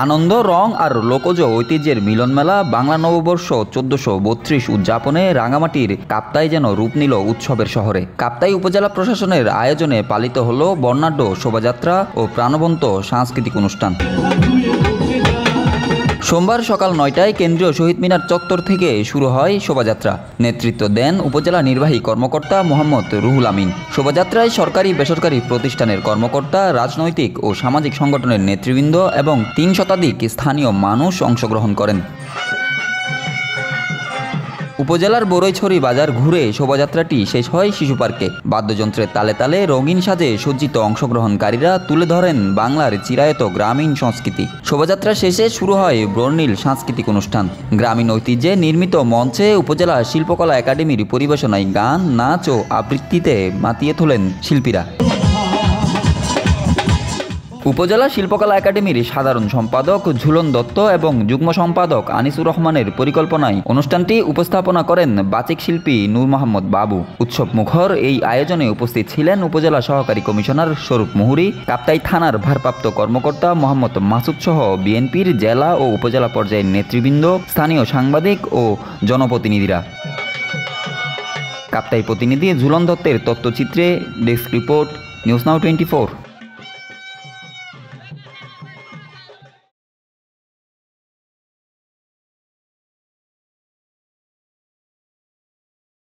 আনন্দ, রং আর লোকজ ঐতিহ্যের মিলনমেলা বাংলা নববর্ষ ১৪৩২ উদযাপনে রাঙামাটির কাপ্তাই যেন রূপ নিল উৎসবের শহরে। কাপ্তাই উপজেলা প্রশাসনের আয়োজনে পালিত হলো বর্ণাঢ্য শোভাযাত্রা ও প্রাণবন্ত সাংস্কৃতিক অনুষ্ঠান। সোমবার সকাল ৯টায় কেন্দ্রীয় শহীদ মিনার চত্বর থেকে শুরু হয় শোভাযাত্রা। নেতৃত্ব দেন উপজেলা নির্বাহী কর্মকর্তা মোহাম্মদ রুহুল আমিন। শোভাযাত্রায় সরকারি বেসরকারি প্রতিষ্ঠানের কর্মকর্তা, রাজনৈতিক ও সামাজিক সংগঠনের নেতৃবৃন্দ এবং ৩ শতাধিক স্থানীয় মানুষ অংশগ্রহণ করেন। উপজেলার বরৈছড়ি বাজার ঘুরে শোভাযাত্রাটি শেষ হয় শিশু পার্কে। বাদ্যযন্ত্রের তালে তালে রঙিন সাজে সজ্জিত অংশগ্রহণকারীরা তুলে ধরেন বাংলার চিরায়ত গ্রামীণ সংস্কৃতি। শোভাযাত্রা শেষে শুরু হয় বর্ণিল সাংস্কৃতিক অনুষ্ঠান। গ্রামীণ ঐতিহ্যে নির্মিত মঞ্চে উপজেলা শিল্পকলা একাডেমির পরিবেশনায় গান, নাচ ও আবৃত্তিতে মাতিয়ে তোলেন শিল্পীরা। উপজেলা শিল্পকলা একাডেমির সাধারণ সম্পাদক ঝুলন দত্ত এবং যুগ্ম সম্পাদক আনিসুর রহমানের পরিকল্পনায় অনুষ্ঠানটি উপস্থাপনা করেন বাচিক শিল্পী নূর মোহাম্মদ বাবু। উৎসব মুখর এই আয়োজনে উপস্থিত ছিলেন উপজেলা সহকারী কমিশনার স্বরূপ মুহুরী, কাপ্তাই থানার ভারপ্রাপ্ত কর্মকর্তা মোহাম্মদ মাসুদ সহ বিএনপির জেলা ও উপজেলা পর্যায়ের নেতৃবৃন্দ, স্থানীয় সাংবাদিক ও জনপ্রতিনিধিরা। কাপ্তাই প্রতিনিধি ঝুলন দত্তের তথ্যচিত্রে ডেস্ক রিপোর্ট, নিউজ নাও 24।